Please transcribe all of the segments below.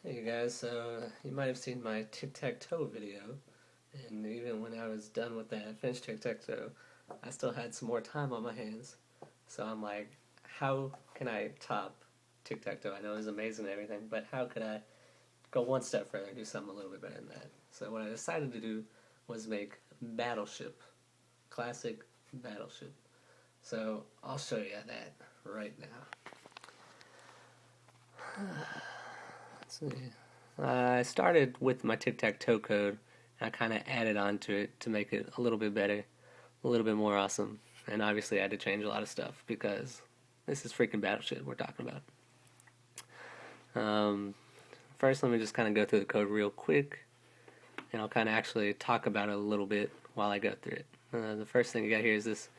Hey guys, so you might have seen my tic-tac-toe video, and even when I was done with that, finished tic-tac-toe, I still had some more time on my hands. So I'm like, how can I top tic-tac-toe? I know it was amazing and everything, but how could I go one step further and do something a little bit better than that? So what I decided to do was make BattleShip, classic BattleShip. So I'll show you that right now. Let's see. I started with my tic-tac-toe code, and I kind of added on to it to make it a little bit better, a little bit more awesome. And obviously I had to change a lot of stuff because this is freaking BattleShip we're talking about. First, let me just kind of go through the code real quick, and I'll kind of actually talk about it a little bit while I go through it. The first thing you got here is this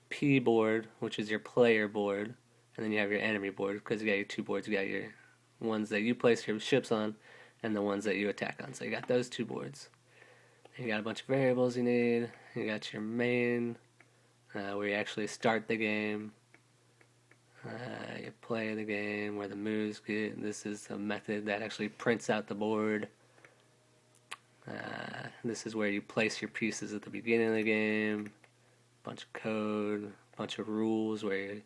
P board, which is your player board, and then you have your enemy board because you got your two boards. You got your ones that you place your ships on, and the ones that you attack on. So you got those two boards. And you got a bunch of variables you need. You got your main, where you actually start the game. You play the game, where the moves get. This is a method that actually prints out the board. This is where you place your pieces at the beginning of the game. Bunch of code, bunch of rules where you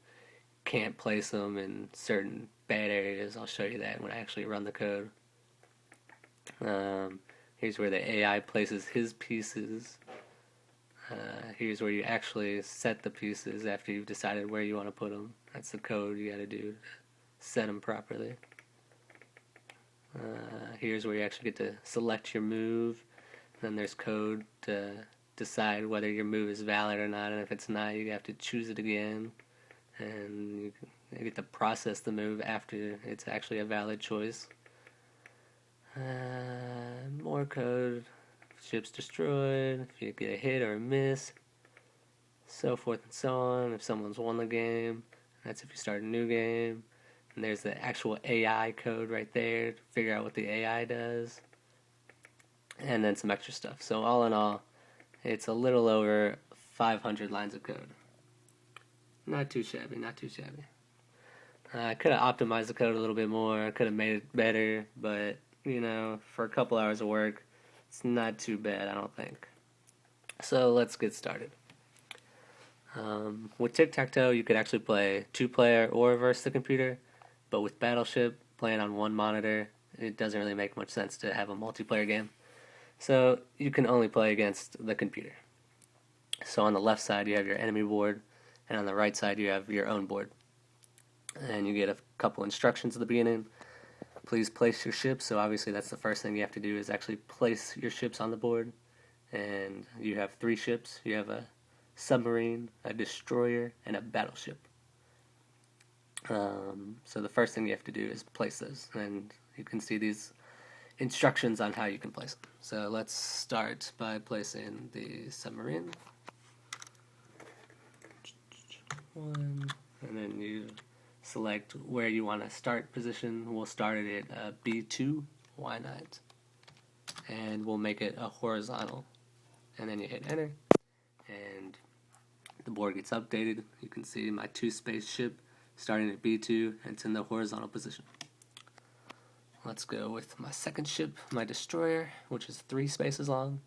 can't place them in certain bad areas. I'll show you that when I actually run the code. Here's where the AI places his pieces. Here's where you actually set the pieces after you've decided where you want to put them. That's the code you got to do to set them properly. Here's where you actually get to select your move. Then there's code to decide whether your move is valid or not, and if it's not, you have to choose it again. And you get to process the move after it's actually a valid choice. More code. Ships destroyed. If you get a hit or a miss. So forth and so on. If someone's won the game. That's if you start a new game. And there's the actual AI code right there to figure out what the AI does. And then some extra stuff. So all in all, it's a little over 500 lines of code. Not too shabby, not too shabby. I could have optimized the code a little bit more. I could have made it better, but, for a couple hours of work, it's not too bad, I don't think. So let's get started. With tic-tac-toe, you could actually play two-player or versus the computer, but with BattleShip, playing on one monitor, it doesn't really make much sense to have a multiplayer game. So you can only play against the computer. So on the left side, you have your enemy board, and on the right side, you have your own board. And you get a couple instructions at the beginning. Please place your ships. So obviously that's the first thing you have to do is actually place your ships on the board. And you have 3 ships. You have a submarine, a destroyer, and a battleship. So the first thing you have to do is place those. And you can see these instructions on how you can place them. So let's start by placing the submarine. 1, and then you select where you want to start position. We'll start it at B2, why not? And we'll make it a horizontal. And then you hit enter, and the board gets updated. You can see my 2-space ship starting at B2, and it's in the horizontal position. Let's go with my second ship, my destroyer, which is 3 spaces long.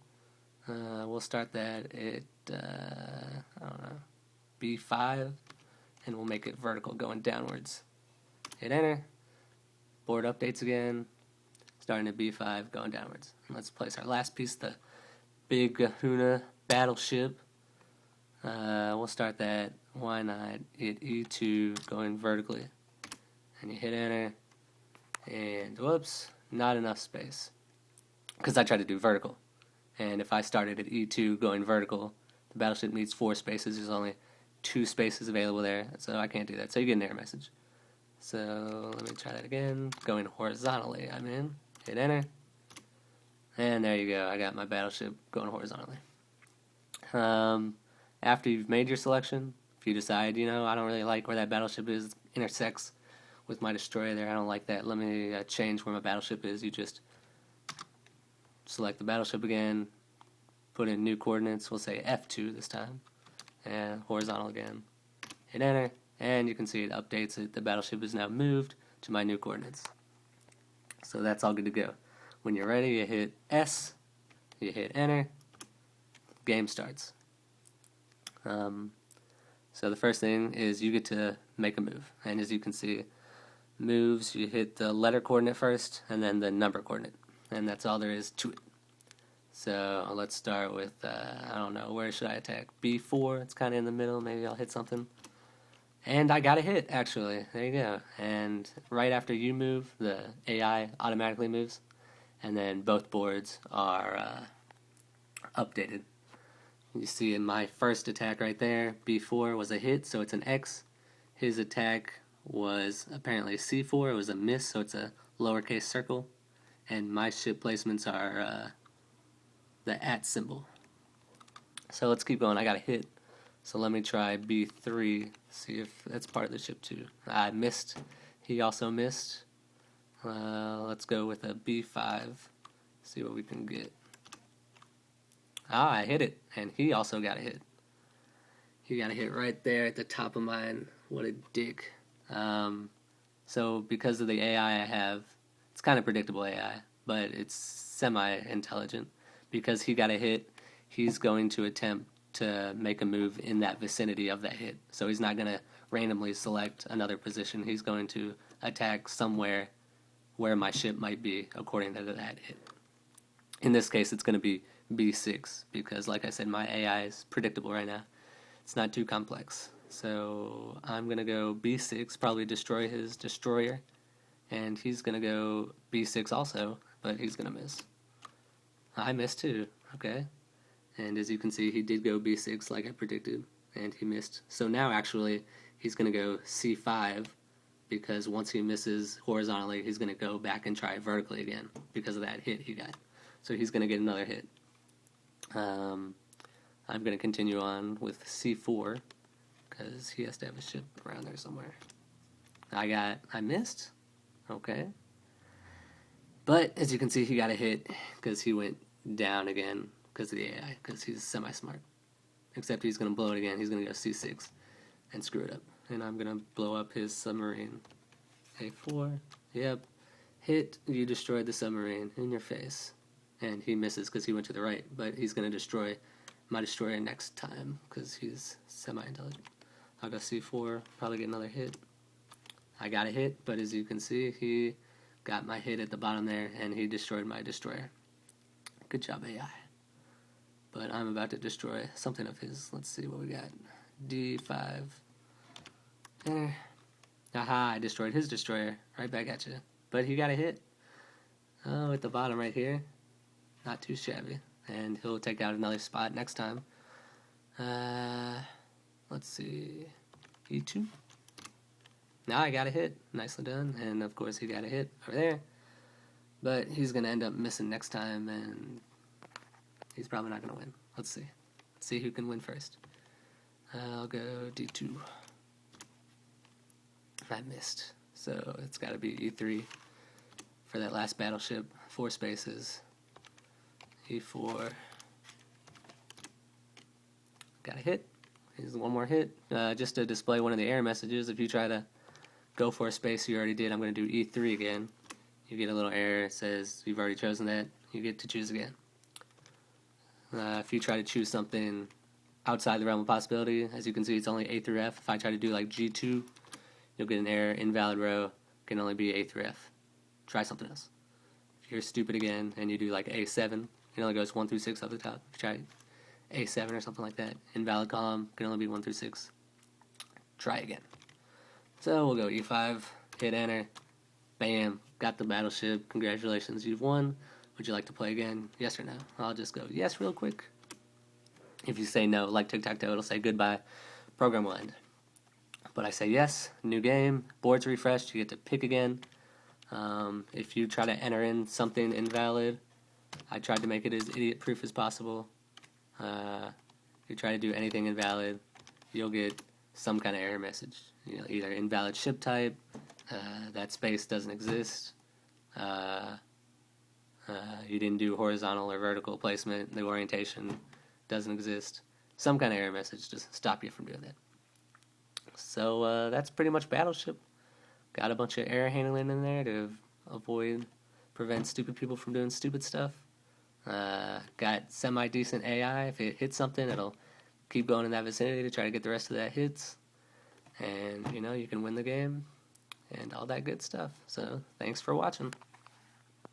We'll start that at, B5, and we'll make it vertical going downwards. Hit enter, board updates again, starting at B5, going downwards. And let's place our last piece, the big Kahuna battleship. We'll start that, why not, at E2, going vertically. And you hit enter, and whoops, not enough space. Because I tried to do vertical. And if I started at E2 going vertical, the battleship needs 4 spaces. There's only 2 spaces available there, so I can't do that. So you get an error message. So let me try that again. Going horizontally, I'm in. Hit enter. And there you go. I got my battleship going horizontally. After you've made your selection, if you decide, I don't really like where that battleship is, it intersects with my destroyer there. I don't like that. Let me change where my battleship is. You just select the battleship again, put in new coordinates. We'll say F2 this time. And horizontal again. Hit enter, and you can see it updates it. The battleship is now moved to my new coordinates. So that's all good to go. When you're ready, you hit S, you hit enter, game starts. So the first thing is you get to make a move. And as you can see, moves, you hit the letter coordinate first and then the number coordinate. And that's all there is to it. So let's start with, I don't know, where should I attack? B4, it's kind of in the middle, maybe I'll hit something. And I got a hit, actually. There you go. And right after you move, the AI automatically moves. And then both boards are updated. You see in my first attack right there, B4 was a hit, so it's an X. His attack was apparently C4, it was a miss, so it's a lowercase circle. And my ship placements are the @ symbol. So let's keep going. I got a hit. So let me try B3, see if that's part of the ship too. I missed. He also missed. Let's go with a B5, see what we can get. I hit it, and he also got a hit. He got a hit right there at the top of mine. What a dick. So because of the AI I have, it's kind of predictable AI, but it's semi-intelligent. Because he got a hit, he's going to attempt to make a move in that vicinity of that hit. So he's not going to randomly select another position. He's going to attack somewhere where my ship might be according to that hit. In this case, it's going to be B6 because, like I said, my AI is predictable right now. It's not too complex. So I'm going to go B6, probably destroy his destroyer. And he's going to go B6 also, but he's going to miss. I missed too. Okay. And as you can see, he did go B6 like I predicted, and he missed. So now actually he's going to go C5 because once he misses horizontally, he's going to go back and try vertically again because of that hit he got. So he's going to get another hit. I'm going to continue on with C4 because he has to have a ship around there somewhere. I missed. Okay. But as you can see, he got a hit because he went down again because of the AI, because he's semi-smart. Except he's going to blow it again. He's going to go C6 and screw it up. And I'm going to blow up his submarine. A4. Yep. Hit. You destroyed the submarine in your face. And he misses because he went to the right. But he's going to destroy my destroyer next time because he's semi-intelligent. I'll go C4. Probably get another hit. I got a hit, but as you can see, he got my hit at the bottom there, and he destroyed my destroyer. Good job, AI. But I'm about to destroy something of his. Let's see what we got. D5. Aha, I destroyed his destroyer. Right back at you. But he got a hit. Oh, at the bottom right here. Not too shabby. And he'll take out another spot next time. Let's see. E2. Now I got a hit. Nicely done. And of course he got a hit over there. But he's going to end up missing next time, and he's probably not going to win. Let's see. Let's see who can win first. I'll go D2. I missed. So it's got to be E3 for that last battleship. 4 spaces. E4. Got a hit. Here's one more hit. Just to display one of the error messages, if you try to go for a space you already did, I'm going to do E3 again. You get a little error. It says you've already chosen that. You get to choose again. If you try to choose something outside the realm of possibility, as you can see, it's only A through F. If I try to do like G2, you'll get an error. Invalid row can only be A through F. Try something else. If you're stupid again and you do like A7, it only goes 1 through 6 up the top. If you try A7 or something like that, invalid column can only be 1 through 6. Try again. So we'll go E5, hit enter, bam, got the battleship. Congratulations, you've won. Would you like to play again? Yes or no? I'll just go yes real quick. If you say no, like tic-tac-toe, it'll say goodbye, program will end. But I say yes, new game, board's refreshed, you get to pick again. If you try to enter in something invalid, I tried to make it as idiot-proof as possible. If you try to do anything invalid, you'll get some kind of error message. You know, either invalid ship type, that space doesn't exist, you didn't do horizontal or vertical placement, the orientation doesn't exist. Some kind of error message to stop you from doing that. So that's pretty much BattleShip. Got a bunch of error handling in there to avoid prevent stupid people from doing stupid stuff. Got semi-decent AI. If it hits something, it'll keep going in that vicinity to try to get the rest of that hits. And, you can win the game and all that good stuff. So, thanks for watching.